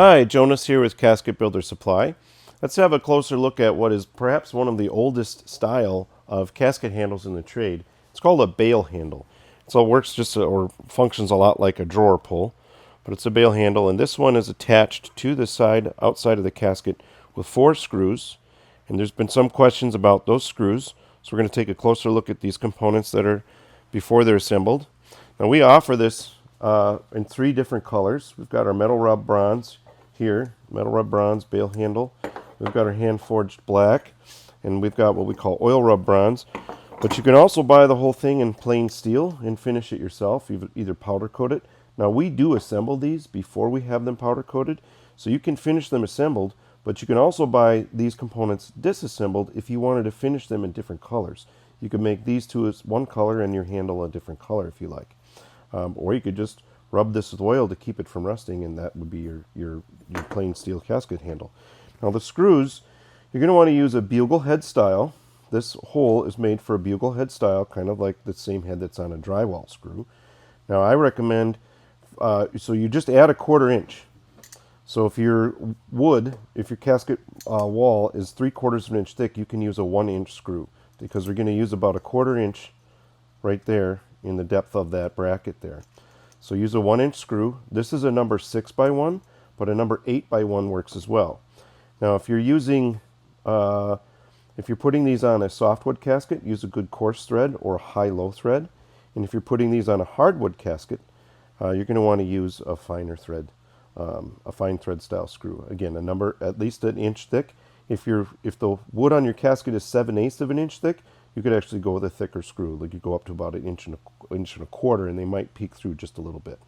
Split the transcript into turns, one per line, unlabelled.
Hi, Jonas here with Casket Builder Supply. Let's have a closer look at what is perhaps one of the oldest style of casket handles in the trade. It's called a bale handle. So it works or functions a lot like a drawer pull, but it's a bale handle, and this one is attached to the outside of the casket with 4 screws. And there's been some questions about those screws, so we're going to take a closer look at these components that are before they're assembled. Now we offer this in 3 different colors. We've got our metal rub bronze here, metal rub bronze, bale handle. We've got our hand forged black, and we've got what we call oil rub bronze. But you can also buy the whole thing in plain steel and finish it yourself, either powder coat it. Now we do assemble these before we have them powder coated, so you can finish them assembled, but you can also buy these components disassembled if you wanted to finish them in different colors. You could make these two as one color and your handle a different color if you like. Or you could just rub this with oil to keep it from rusting, and that would be your plain steel casket handle. Now the screws, you're going to want to use a bugle head style. This hole is made for a bugle head style, kind of like the same head that's on a drywall screw. Now I recommend, so you just add a 1/4 inch. So if your casket wall is 3/4 of an inch thick, you can use a 1-inch screw, because we're going to use about a 1/4 inch right there in the depth of that bracket there. So use a 1-inch screw. This is a number 6x1, but a number 8x1 works as well. Now if you're putting these on a softwood casket, use a good coarse thread or a high-low thread. And if you're putting these on a hardwood casket, you're going to want to use a finer thread, a fine thread style screw. Again, a number at least 1 inch thick. If the wood on your casket is 7/8 of an inch thick, you could actually go with a thicker screw. Like you go up to about 1 inch and a 1/4, and they might peek through just a little bit.